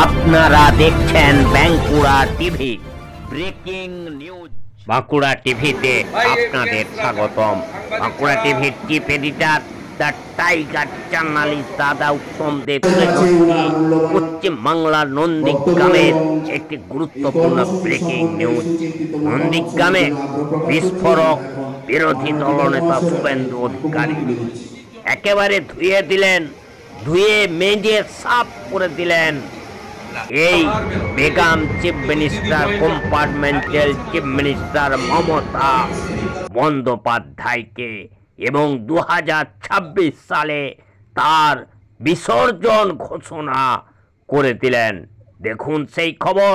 আপনারা দেখছেন Bankura TV breaking news. Bankura টিভিতে আপনাদের স্বাগতম। বাঁকুড়া টিভির chief editor the tiger journalist দাদা উত্তম দেব পশ্চিম বাংলার নন্দীগ্রামের একটি গুরুত্বপূর্ণ ব্রেকিং নিউজ। নন্দীগ্রামে বিস্ফোরক বিরোধী দলনেতা শুভেন্দু অধিকারী একেবারে ধুয়ে মেজে সাফ করে দিলেন এই Begum chief minister compartmental chief minister Mamata বন্দ্যোপাধ্যায়কে এবং 2026 সালে তার বিসর্জন ঘোষণা করে দিলেন। দেখুন সেই খবর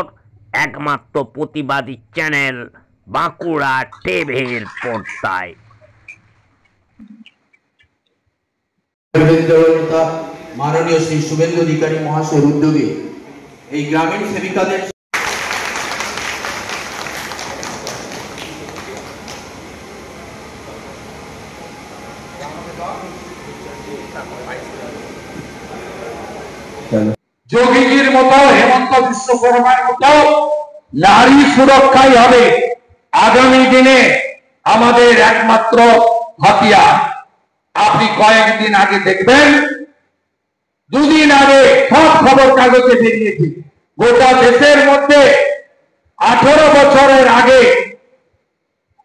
একমাত্র প্রতিবাদী চ্যানেল বাঁকুড়া টিভির পর্দায়। মাননীয় শ্রী শুভেন্দু অধিকারী মহাশয়ের উদ্যোগে এই গ্রামীণ সেবিকাদের যোগীজির মতো হেমন্ত বিশ্ব শর্মার মতো নারী সুরক্ষাই হবে আগামী দিনে আমাদের একমাত্র হাতিয়ার। আপনি কয়েকদিন আগে দেখবেন, দুদিন আগে সব খবর কাগজে বেরিয়েছে, গোটা দেশের মধ্যে 18 বছরের আগে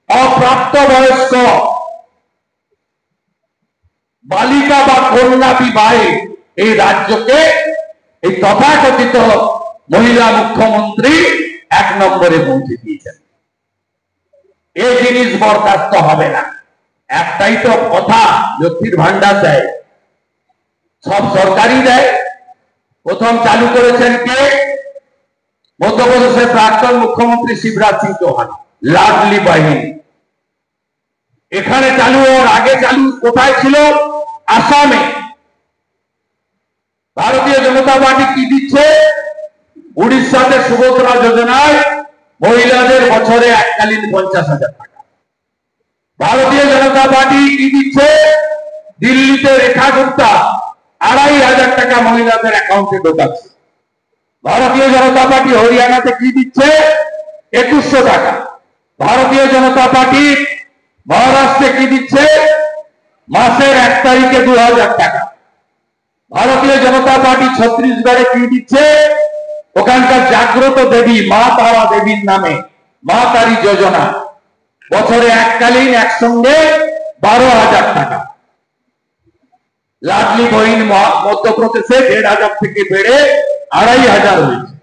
অপ্রাপ্তবয়স্ক বালিকা বা কন্যা বিবাহে এই রাজ্যকে এই তথাকথিত মহিলা মুখ্যমন্ত্রী 1 নম্বরে পৌঁছে দিয়েছেন। এই জিনিস বরদাস্ত হবে না। একটাই তো কথা, লক্ষ্মীর ভান্ডার দেয়, সব সরকারি দেয়। প্রথম চালু করেছেন কে? মধ্যপ্রদেশের প্রাক্তন মুখ্যমন্ত্রী শিবরাজ সিং চৌহান, লাডলি বাহিনী। এখানে চালু হওয়ার আগে চালু কোথায় ছিল? আসামে। ভারতীয় জনতা পার্টি কি দিচ্ছে? উড়িষ্যাতে সুভদ্রা যোজনায় মহিলাদের বছরে এককালীন 50,000 টাকা। ভারতীয় জনতা পার্টি কি দিচ্ছে? দিল্লিতে রেখা গুপ্তা 2,500 টাকা মহিলাদের অ্যাকাউন্টে ঢোকাচ্ছে। ভারতীয় জনতা পার্টি হরিয়ানাতে কি দিচ্ছে? 2100 টাকা। ভারতীয় জনতা পার্টি মহারাষ্ট্রে কি দিচ্ছে? মাসের 1 তারিখে 2,000 টাকা। ভারতীয় জনতা পার্টি ছত্তিশগড়ে কি দিচ্ছে? ওখানকার জাগ্রত দেবী মা তারা দেবীর নামে মা তারি যোজনা, বছরে এককালীন একসঙ্গে 12,000 টাকা। লাডলি বহিন মধ্যপ্রদেশে 1,500 থেকে বেড়ে 2,500 হয়েছে।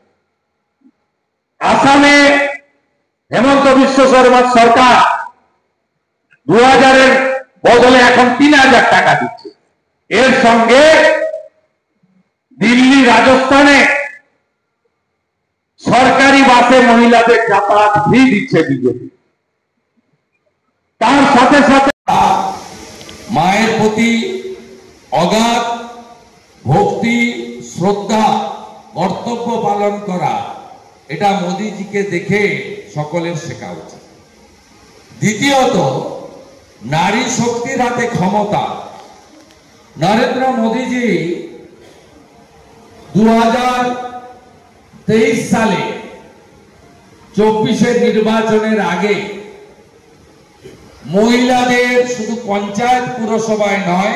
আসামে হেমন্ত বিশ্ব শর্মার সরকার 2,000-এর বদলে এখন 3,000 টাকা দিচ্ছে। এর সঙ্গে দিল্লি, রাজস্থানে সরকারি বাসে মহিলাদের যাতায়াত ফ্রি দিচ্ছে বিজেপি। তার সাথে সাথে মায়ের প্রতি অগাধ ভক্তি, শ্রদ্ধা, কর্তব্য পালন করা, এটা মোদিজিকে দেখে সকলের শেখা উচিত। দ্বিতীয়ত, নারী শক্তির হাতে ক্ষমতা। নরেন্দ্র মোদিজি 2023 সালে 24-এর নির্বাচনের আগে মহিলাদের শুধু পঞ্চায়েত পুরসভায় নয়,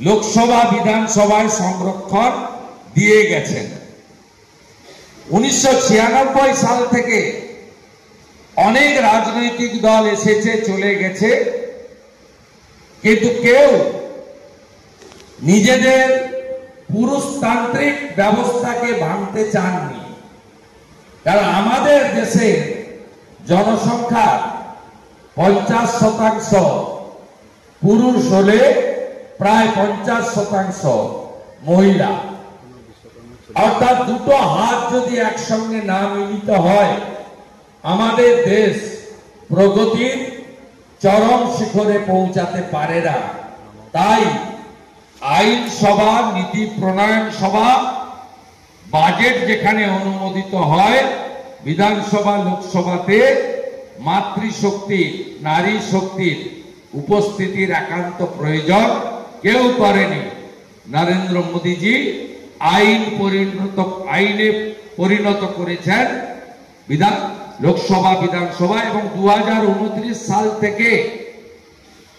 লোকসভা বিধানসভায় সংরক্ষণ দিয়ে গেছেন। 1996 সাল থেকে অনেক রাজনৈতিক দল এসেছে, চলে গেছে, কিন্তু কেউ নিজেদের পুরুষতান্ত্রিক ব্যবস্থাকে ভাঙতে চাননি। কারণ আমাদের দেশের জনসংখ্যা 50% পুরুষ হলে প্রায় 50% মহিলা। অর্থাৎ দুটো হাত যদি একসঙ্গে না মিলিত হয়, আমাদের দেশ প্রগতির চরম শিখরে পৌঁছাতে পারে না। তাই আইন সভা, নীতি প্রণয়ন সভা, বাজেট যেখানে অনুমোদিত হয়, বিধানসভা, লোকসভাতে মাতৃশক্তি, নারী শক্তির উপস্থিতির একান্ত প্রয়োজন। কেউ করেনি। নরেন্দ্র মোদীজি আইনে পরিণত করেছেন লোকসভা বিধানসভা, এবং 2029 সাল থেকে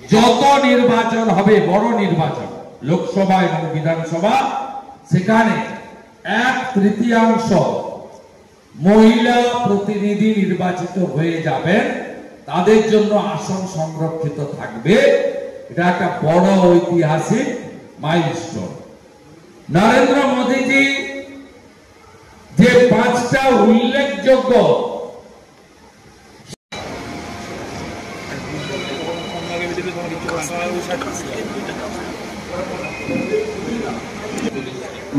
যত নির্বাচন হবে, বড় নির্বাচন লোকসভা এবং বিধানসভা, সেখানে 1/3 মহিলা প্রতিনিধি নির্বাচিত হয়ে যাবেন, তাদের জন্য আসন সংরক্ষিত থাকবে। এটা একটা বড় ঐতিহাসিক মাইলস্টোন। নরেন্দ্র মোদীজি যে 5টা উল্লেখযোগ্য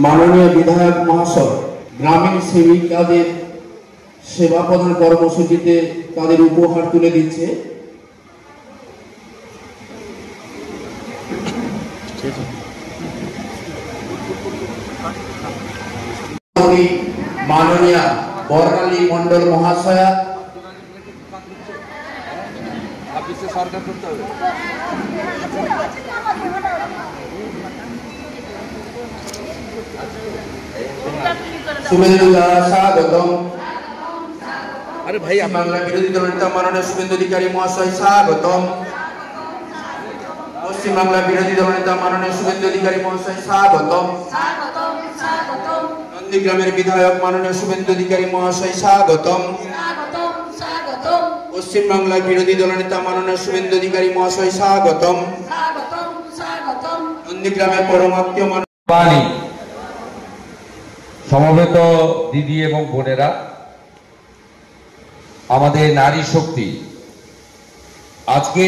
মাননীয় বিধায়ক মহাশয় গ্রামীণ সেবিকাদের সেবা প্রদান কর্মসূচিতে তাদের উপহার তুলে দিচ্ছে। মাননীয়া বর্ণালী মন্ডল মহাশয়া শুভেন্দু দ্বারা স্বাগতম। বাংলা বিরোধী দল নেতা মাননীয় শুভেন্দু অধিকারী মহাশয় স্বাগতম। পশ্চিম বাংলা বিরোধী দল নেতা মাননীয় শুভেন্দু অধিকারী মহাশয় স্বাগতম। নন্দীগ্রামের বিধায়ক মাননীয় শুভেন্দু অধিকারী মহাশয় স্বাগতম। পশ্চিম বাংলা বিরোধী দল নেতা মাননীয় শুভেন্দু অধিকারী মহাশয় স্বাগতম। নন্দীগ্রামের পরমাত্মীয় বাণী সমবেত দিদি এবং বোনেরা, আমাদের নারী শক্তি, আজকে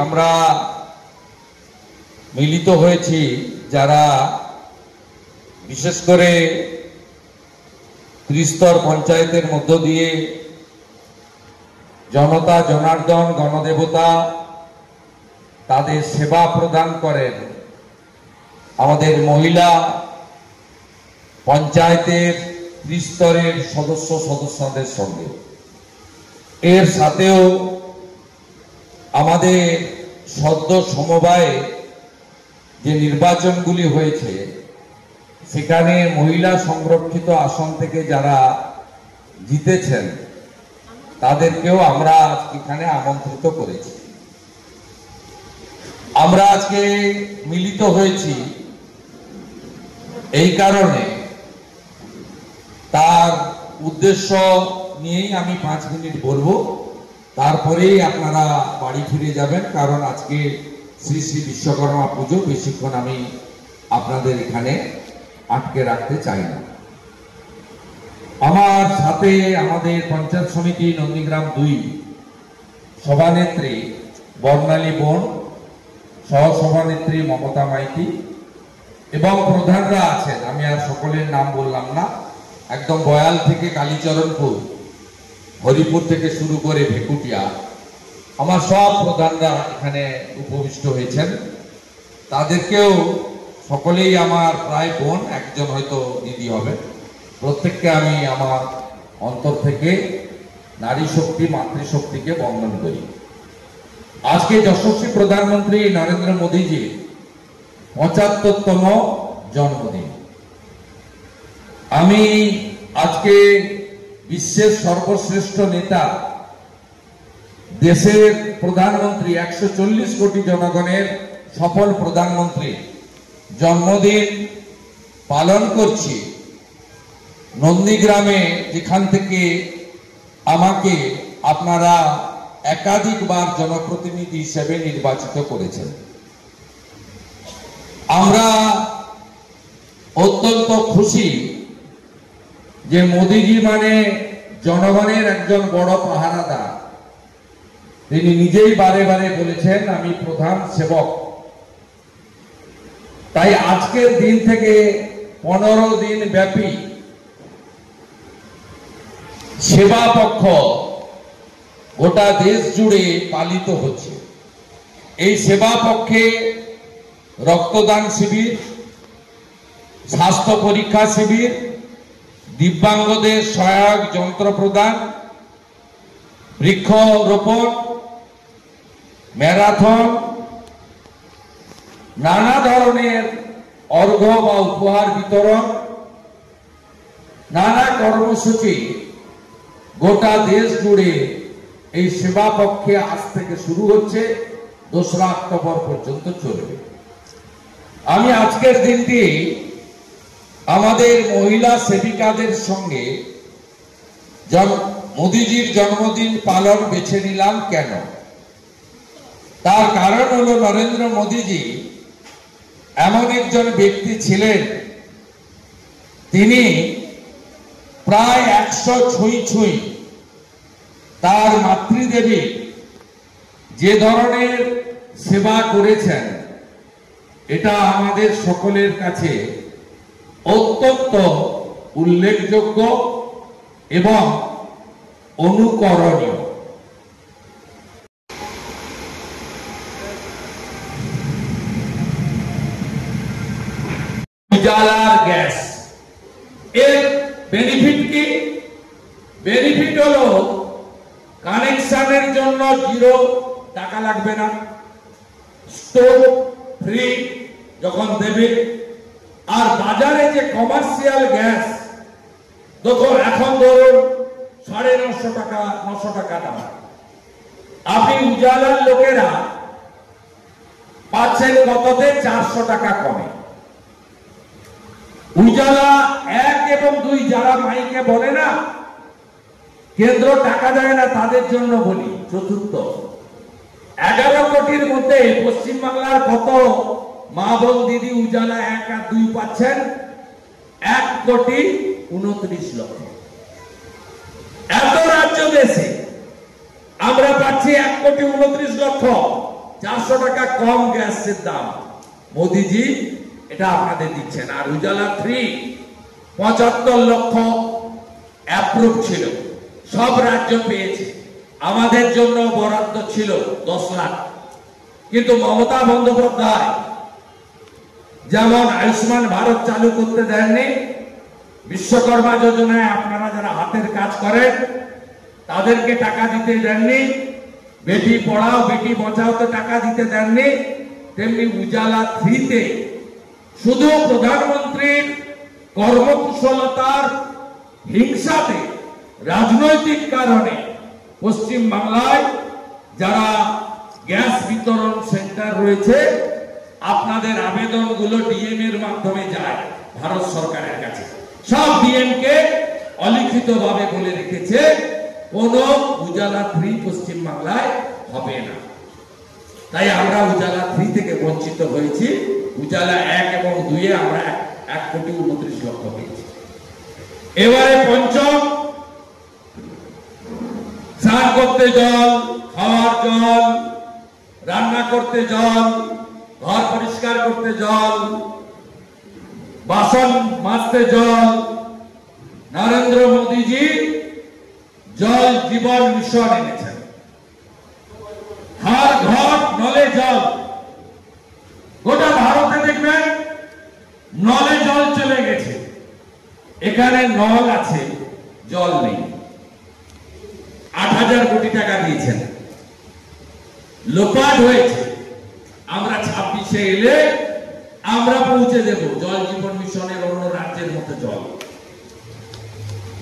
আমরা মিলিত হয়েছি যারা বিশেষ করে ত্রিস্তর পঞ্চায়েতের মধ্য দিয়ে জনতা জনার্দন গণদেবতা তাদের সেবা প্রদান করেন আমাদের মহিলা পঞ্চায়েতের ত্রিস্তরের সদস্যদের সঙ্গে। এর সাথেও আমাদের সদ্য সমবায়ে যে নির্বাচনগুলি হয়েছে, সেখানে মহিলা সংরক্ষিত আসন থেকে যারা জিতেছেন তাদেরকেও আমরা এখানে আমন্ত্রিত করেছি। আমরা আজকে মিলিত হয়েছি এই কারণে, তার উদ্দেশ্য নিয়েই আমি 5 মিনিট বলবো, তারপরেই আপনারা বাড়ি ফিরে যাবেন, কারণ আজকে শ্রী শ্রী বিশ্বকর্মা পুজো, বেশিক্ষণ আমি আপনাদের এখানে আটকে রাখতে চাই না। আমার সাথে আমাদের পঞ্চায়েত সমিতি নন্দীগ্রাম 2 সভানেত্রী বর্ণালী বোন, সহসভানেত্রী মমতা মাইতি এবং প্রধানরা আছেন। আমি আর সকলের নাম বললাম না, একদম বয়াল থেকে কালীচরণপুর, হরিপুর থেকে শুরু করে ভেকুটিয়া, আমার সব প্রধানরা এখানে উপবিষ্ট হয়েছেন। তাদেরকেও সকলেই আমার প্রায় বোন, একজন হয়তো দিদি হবে, প্রত্যেককে আমি আমার অন্তর থেকে নারী শক্তি মাতৃশক্তিকে বন্দন করি। আজকে যশস্বী প্রধানমন্ত্রী নরেন্দ্র মোদীজির 75তম জন্মদিন। আমি আজকে বিশ্বের সর্বশ্রেষ্ঠ নেতা, দেশের প্রধানমন্ত্রী, 140 কোটি জনগণের সফল প্রধানমন্ত্রী জন্মদিন পালন করছি নন্দীগ্রামে, যেখান থেকে আমাকে আপনারা একাধিকবার জনপ্রতিনিধি হিসেবে নির্বাচিত করেছেন। আমরা অত্যন্ত খুশি যে মোদীজি মানে জনগণের একজন বড় পাহারাদার। তিনি নিজেই বারে বারে বলেছেন, আমি প্রধান সেবক। তাই আজকের দিন থেকে 15 দিন ব্যাপী সেবা পক্ষ গোটা দেশ জুড়ে পালিত হচ্ছে। এই সেবা পক্ষে রক্তদান শিবির, স্বাস্থ্য পরীক্ষা শিবির, দিব্যাঙ্গদের সহায়ক যন্ত্র প্রদান, বৃক্ষরোপণ, ম্যারাথন, নানা ধরনের অর্ঘ্য বা উপহার বিতরণ, নানা কর্মসূচি গোটা দেশ জুড়ে এই সেবা পক্ষে আজ থেকে শুরু হচ্ছে, 2রা অক্টোবর পর্যন্ত চলবে। আমি আজকের দিনটি আমাদের মহিলা সেবিকাদের সঙ্গে মোদিজির জন্মদিন পালন বেছে নিলাম। কেন? তার কারণ হলো নরেন্দ্র মোদিজি এমন একজন ব্যক্তি ছিলেন, তিনি প্রায় 100 ছুঁই তার মাতৃদেবী যে ধরনের সেবা করেছেন, এটা আমাদের সকলের কাছে অত্যন্ত উল্লেখযোগ্য এবং অনুকরণীয়। উজালার গ্যাস এর বেনিফিট কি? বেনিফিট হলো কানেকশনের জন্য 0 টাকা লাগবে না, স্টোভ ফ্রি যখন দেবে। আর বাজারে যে কমার্শিয়াল গ্যাস এখন ধরুন 950 টাকা 900 টাকা দাম, আপনি উজালার লোকেরা পাচ্ছেন কততে? 400 টাকা কমে। উজালা 1 এবং 2 যারা মাইকে বলে না কেন্দ্র টাকা দেয় না, তাদের জন্য বলি, চতুর্থ 11 কোটির মধ্যে পশ্চিমবাংলার কত মা বোন দিদি উজালা 1 আর 2 পাচ্ছেন? 1,29,00,000। এত রাজ্য দেশে আমরা পাচ্ছি 1,29,00,000, 400 টাকা কম গ্যাসের দাম। মোদিজি এটা আপনাদের দিচ্ছেন। আর উজালা 3 75 লক্ষ অ্যাপ্রুভ ছিল, সব রাজ্য পেয়েছে। আমাদের জন্য বরাদ্দ ছিল 10 লাখ। কিন্তু মমতা বন্দ্যোপাধ্যায় যেমন আয়ুষ্মান ভারত চালু করতে দেননি, বিশ্বকর্মা যোজনায় আপনারা যারা হাতের কাজ করেন তাদেরকে টাকা দিতে দেননি, বেটি পড়াও বেটি বাঁচাওতে টাকা দিতে দেননি, তেমনি উজালা 3-তে শুধু প্রধানমন্ত্রীর কর্মকুশলতার হিংসাতে, রাজনৈতিক কারণে পশ্চিম বাংলায় যারা গ্যাস বিতরণ সেন্টার রয়েছে, আপনাদের আবেদনগুলো ডিএম এর মাধ্যমে যায় ভারত সরকারের কাছে। সব ডিএম কে অলিখিতভাবে বলে রেখেছে কোন উজালা 3 পশ্চিম বাংলায় হবে না। তাই আমরা উজালা 3 থেকে বঞ্চিত হয়েছি। উজালা 1 এবং 2-এ আমরা 1,29,00,000 পেয়েছি। এবারে পঞ্চম, স্নান করতে জল, খাওয়ার জল, রান্না করতে জল, ঘর পরিষ্কার করতে জল, বাসন মাজতে জল। নরেন্দ্র মোদীজি জল জীবন মিশন এনেছেন। हर घर नले जल, গোটা ভারতে দেখবেন নলে জল চলে গেছে। এখানে নল আছে, জল নেই। 8,000 কোটি টাকা দিয়েছেন, লোপাট হয়েছে। আমরা 26-এ এলে আমরা পৌঁছে দেব জল জীবন মিশনের অন্য রাজ্যের মতো জল।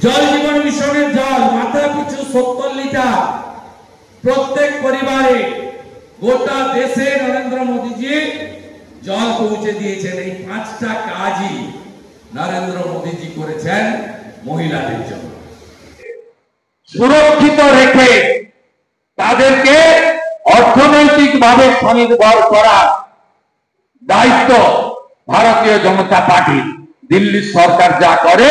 জল জীবন মিশনের জল মাথা পিছু 70 লিটার প্রত্যেক পরিবারে গোটা দেশে নরেন্দ্র মোদীজি জল পৌঁছে দিয়েছেন। এই 5টা কাজই নরেন্দ্র মোদীজি করেছেন মহিলাদের জন্য। সুরক্ষিত রেখে তাদেরকে অর্থনৈতিকভাবে স্বনির্ভর করার দায়িত্ব ভারতীয় জনতা পার্টি। দিল্লি সরকার যা করে,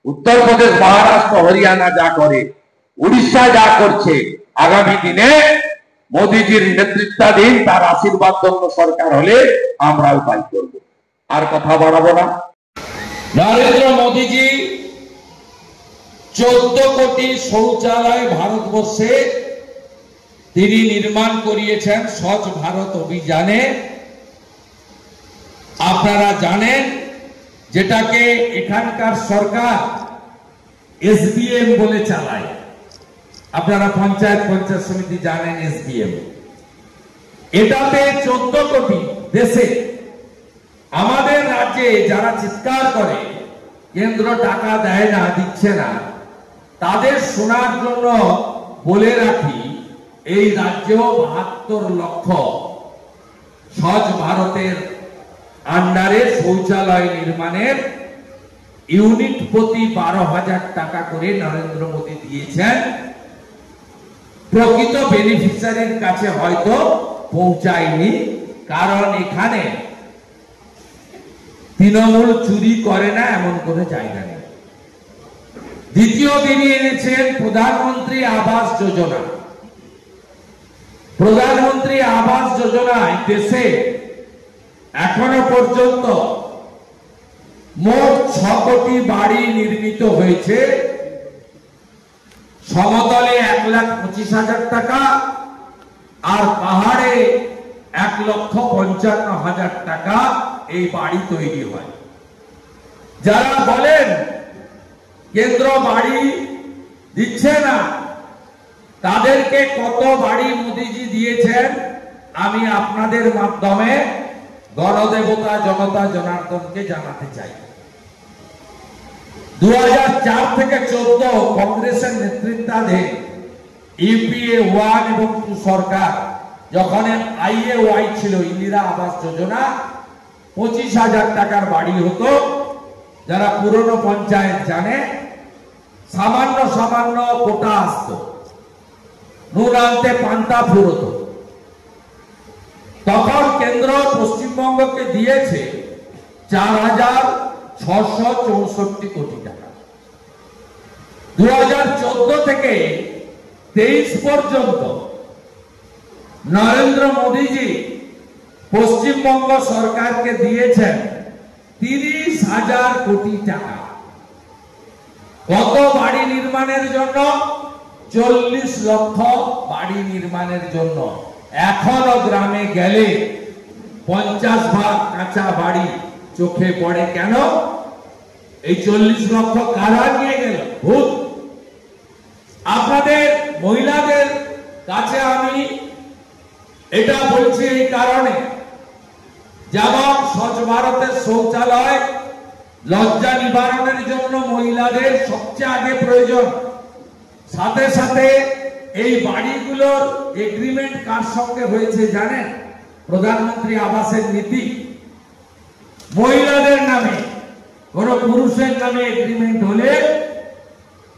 উত্তরপ্রদেশ, মহারাষ্ট্র, হরিয়ানা যা করে, উড়িষ্যা যা করছে, আগামী দিনে মোদীজির নেতৃত্বাধীন তার আশীর্বাদ ধন্য সরকার হলে আমরাও তাই করব। আর কথা বাড়াবো না। নরেন্দ্র মোদীজি 14 কোটি শৌচালয় ভারতবর্ষে তিনি নির্মাণ করিয়েছেন স্বচ্ছ ভারত অভিযানে। আপনারা জানেন যেটাকে এখানকার সরকার এসবিএম বলে চালায়। আপনারা পঞ্চায়েত সমিতি জানেন এসবিএম। এটাতে 14 কোটি দেশে। আমাদের রাজ্যে যারা চিৎকার করে কেন্দ্র টাকা দেয় না, দিচ্ছে না, তাদের শোনার জন্য বলে রাখি, এই রাজ্যে 72 লক্ষ স্বচ্ছ ভারতের আন্ডারে শৌচালয় নির্মাণের ইউনিট প্রতি 12,000 টাকা করে নরেন্দ্র মোদী দিয়েছেন। প্রকৃত বেনিফিশিয়ারির কাছে হয়তো পৌঁছায়নি, কারণ এখানে তৃণমূল চুরি করে না এমন কোনো জায়গা নেই। দ্বিতীয় তিনি এনেছেন প্রধানমন্ত্রী আবাস যোজনা। প্রধানমন্ত্রী আবাস যোজনায় দেশে এখনো পর্যন্ত মোট 6 কোটি বাড়ি নির্মিত হয়েছে। সমতলে 1,25,000 টাকা আর পাহাড়ে 1,55,000 টাকা এই বাড়ি তৈরি হয়। যারা বলেন কেন্দ্র বাড়ি দিচ্ছে না, তাদেরকে কত বাড়ি মোদীজি দিয়েছেন আমি আপনাদের মাধ্যমে গণদেবতা জনতা জনার্দনকে জানাতে চাই। 2004 থেকে 14 কংগ্রেসের নেতৃত্বাধীন ইউপিএ 1 এবং 2 সরকার, যখন আইএওয়াই ছিল ইন্দিরা আবাস যোজনা, 25,000 টাকার বাড়ি হতো। যারা পুরনো পঞ্চায়েত জানে, সামান্য সামান্য কোটা আসতো, নুন আনতে পান্তা ফুরতো। তখন কেন্দ্র পশ্চিমবঙ্গকে দিয়েছে 4,664 কোটি টাকা। 2014 থেকে 23 পর্যন্ত নরেন্দ্র মোদীজি পশ্চিমবঙ্গ সরকারকে দিয়েছেন 30,000 কোটি টাকা। কত বাড়ি নির্মাণের জন্য? 40 লক্ষ বাড়ি নির্মাণের জন্য। এখনো গ্রামে গেলে 50 ভাগ কাঁচা বাড়ি চোখে পড়ে। কেন? এই 40 লক্ষ কারা নিয়ে গেল? ভূত। আপনাদের মহিলাদের কাছে আমি এটা বলছি এই কারণে, যেমন স্বচ্ছ ভারতের শৌচালয় লজ্জা নিবারণের জন্য মহিলাদের সবচেয়ে আগে প্রয়োজন, সাথে সাথে এই বাড়িগুলোর এগ্রিমেন্ট কার সঙ্গে হয়েছে জানেন? প্রধানমন্ত্রী আবাসের নীতি মহিলাদের নামে, কোন পুরুষের নামে এগ্রিমেন্ট হলে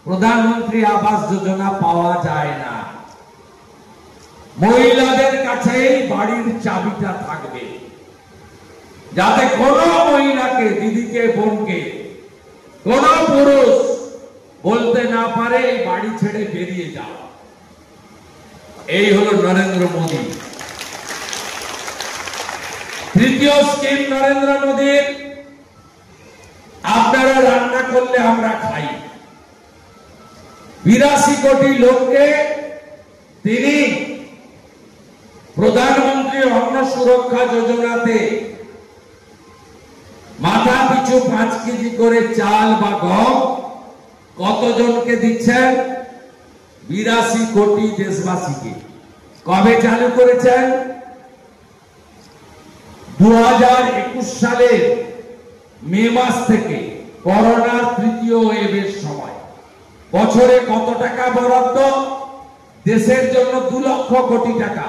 প্রধানমন্ত্রী আবাস যোজনা পাওয়া যায় না। মহিলাদের কাছেই বাড়ির চাবিটা থাকবে, যাতে কোন মহিলাকে, দিদিকে, বোনকে কোন পুরুষ বলতে না পারে এই বাড়ি ছেড়ে বেরিয়ে যাও। এই হলো নরেন্দ্র মোদী। তৃতীয় স্কিম নরেন্দ্র মোদীর, আপনারা রান্না করলে আমরা খাই। 82 কোটি লোককে তিনি প্রধানমন্ত্রী অন্ন সুরক্ষা যোজনাতে মাথা পিছু 5 কেজি করে চাল বা গম কতজনকে দিচ্ছেন? 82 কোটি দেশবাসীকে। কবে চালু করেছেন? 2021 সালের মে মাস থেকে, করোনার 3য় ওয়েভের সময়। বছরে কত টাকা বরাদ্দ? দেশের জন্য 2 লক্ষ কোটি টাকা।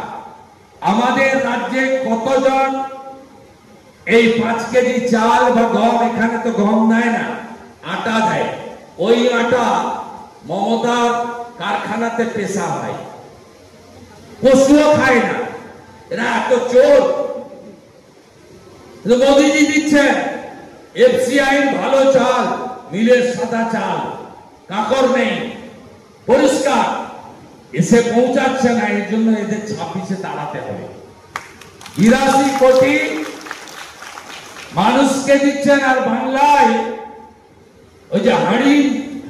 আমাদের রাজ্যে কতজন এই 5 কেজি চাল বা গম, এখানে তো গম দেয় না, আটা দেয়, ওই আটা মমতার কারখানাতে পেশা হয়, পশুও খায় না। এরা এত চোর। মোদীজি দিচ্ছেন এফসিআই ভালো চাল, মিলের সাদা চাল, কাকর নেই, পরিষ্কার, এসে পৌঁছাচ্ছে না। এর জন্য এদের 26-এ দাঁড়াতে হবে। 82 কোটি মানুষকে দিচ্ছেন। আর বাংলায় ওই যে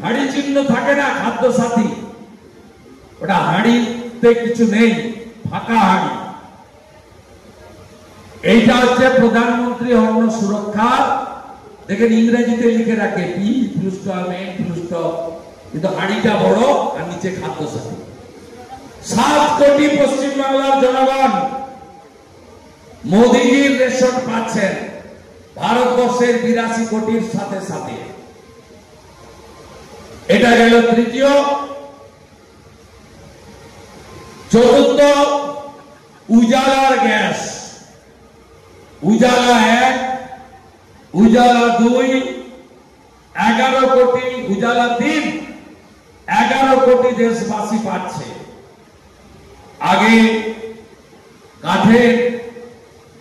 হাঁড়ি চিহ্ন থাকে না, খাদ্য সাথী, ওটা হাঁড়িতে কিছু নেই, ফাঁকা হাঁড়ি। এইটা হচ্ছে প্রধানমন্ত্রী অন্ন সুরক্ষা। দেখেন ইংরেজিতে লিখে রাখে পি +, মেন +, কিন্তু হাঁড়িটা বড় আর নিচে খাদ্য সাথী। 7 কোটি পশ্চিমবাংলার জনগণ মোদীজির রেশন পাচ্ছেন। ভারতবর্ষের 82 কোটির সাথে সাথে এটা গেল তৃতীয়। চতুর্থ, উজালার গ্যাস, উজালা 1, উজালা 2, 11 কোটি, উজালা 3, 11 কোটি দেশবাসী পাচ্ছে। আগে কাঠের,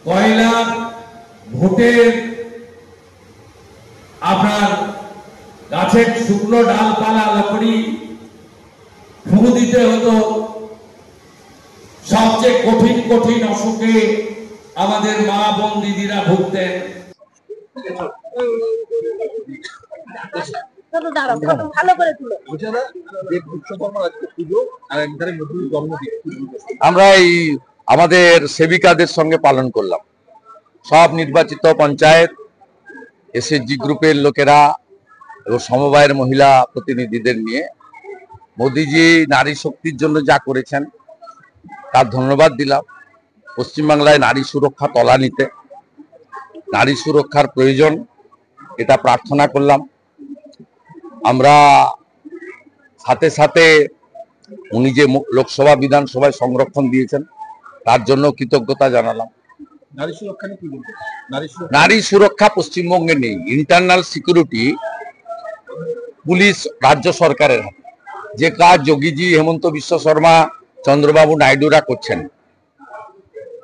কয়লার, ভোটের, আপনার গাছের শুকনো ডালপালা লকড়ি ফু দিতে হতো। সবচেয়ে কঠিন কঠিন অসুখে আমাদের মা বোন দিদিরা ভুগতেন। আমরা এই আমাদের সেবিকাদের সঙ্গে পালন করলাম, সব নির্বাচিত পঞ্চায়েত, এসএসজি গ্রুপের লোকেরা এবং সমবায়ের মহিলা প্রতিনিধিদের নিয়ে মোদিজি নারী শক্তির জন্য যা করেছেন তার ধন্যবাদ দিলাম। পশ্চিমবাংলায় নারী সুরক্ষা তলানিতে, নারী সুরক্ষার প্রয়োজন এটা প্রার্থনা করলাম। আমরা সাথে সাথে উনি যে লোকসভা বিধানসভায় সংরক্ষণ দিয়েছেন তার জন্য কৃতজ্ঞতা জানালাম। নারী সুরক্ষা পশ্চিমবঙ্গে নেই। ইন্টারনাল সিকিউরিটি পুলিশ রাজ্য সরকারের হাতে। যে কাজ যোগীজি, হেমন্ত বিশ্ব শর্মা, চন্দ্রবাবু নাইডুরা করছেন,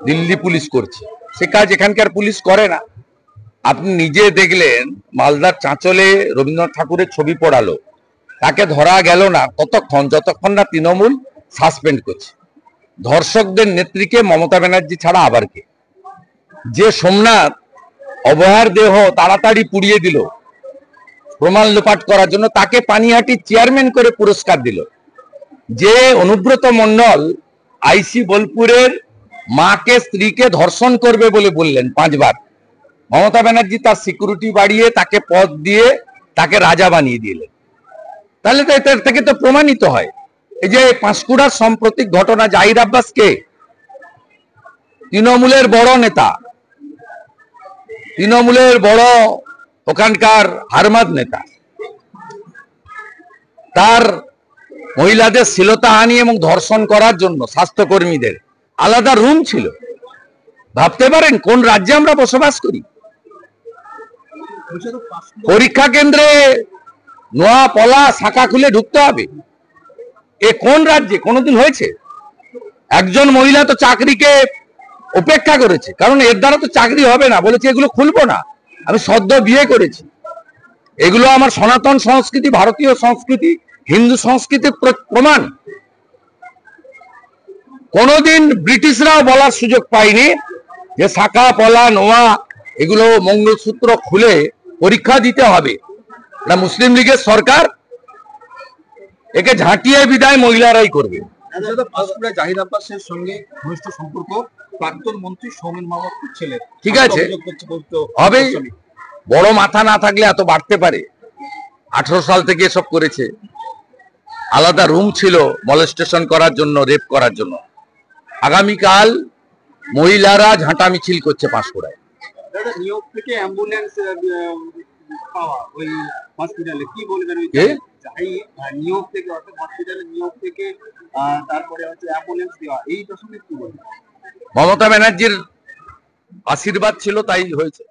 দিল্লি পুলিশ করছে, সে কাজ এখানকার পুলিশ করে না। আপনি নিজে দেখলেন মালদার চাঁচলে রবীন্দ্রনাথ ঠাকুরের ছবি পড়ালো, তাকে ধরা গেল না ততক্ষণ যতক্ষণ না তৃণমূল সাসপেন্ড করছে। ধর্ষকদের নেত্রীকে মমতা ব্যানার্জি ছাড়া আবার কে? যে সোমনাথ অবহার দেহ তাড়াতাড়ি পুড়িয়ে দিল প্রমাণ লোপাট করার জন্য, তাকে পানিহাটির চেয়ারম্যান করে পুরস্কার দিল। যে অনুব্রত মণ্ডল আইসি বোলপুরের মাকে স্ত্রীকে ধর্ষণ করবে বলে বললেন 5 বার, মমতা ব্যানার্জি তার সিকিউরিটি বাড়িয়ে তাকে পদ দিয়ে তাকে রাজা বানিয়ে দিলেন। তাহলে তো এর থেকে তো প্রমাণিত হয়। এই যে পাঁশকুড়ার সাম্প্রতিক ঘটনা, জাহির আব্বাস কে? তৃণমূলের বড় নেতা, তৃণমূলের বড় ওখানকার হারমাদ নেতা। তার মহিলাদের শ্লীলতাহানি এবং ধর্ষণ করার জন্য স্বাস্থ্যকর্মীদের আলাদা রুম ছিল। ভাবতে পারেন কোন রাজ্যে আমরা বসবাস করি? পরীক্ষা কেন্দ্রে নোয়া পলা শাখা খুলে ঢুকতে হবে, এ কোন রাজ্যে কোনোদিন হয়েছে? একজন মহিলা তো চাকরিকে উপেক্ষা করেছে, কারণ এর দ্বারা তো চাকরি হবে না, বলেছে এগুলো খুলবো না, আমি সদ্য বিয়ে করেছি। এগুলো আমার সনাতন সংস্কৃতি, ভারতীয় সংস্কৃতি, হিন্দু সংস্কৃতির প্রমাণ। কোনোদিন ব্রিটিশরাও বলার সুযোগ পায়নি যে শাখা পলা নোয়া এগুলো মঙ্গলসূত্র খুলে পরীক্ষা দিতে হবে। এটা মুসলিম লীগের সরকার, একে ঝাঁটিয়ে বিদায় মহিলারাই করবে। জাহির আব্বাসের সঙ্গে ঘনিষ্ঠ সম্পর্ক প্রাক্তন মন্ত্রী সৌমেন মাহমুদের ছেলে, ঠিক আছে, হবে। বড় মাথা না থাকলে এত বাড়তে পারে? 18 সাল থেকে এসব করেছে। আলাদা রুম ছিল মলেস্টেশন করার জন্য, রেপ করার জন্য। আগামীকাল মহিলারা ঝাঁটা মিছিল করছে পাঁশকুড়ায়। নিয়োগ থেকে অ্যাম্বুলেন্স পাওয়া ওই হসপিটালে কি বলবেন? নিয়োগ থেকে, অর্থাৎ হসপিটালে নিয়োগ থেকে তারপরে হচ্ছে অ্যাম্বুলেন্স দেওয়া, এই প্রসঙ্গে কি বলবেন? মমতা ব্যানার্জির আশীর্বাদ ছিল, তাই হয়েছে।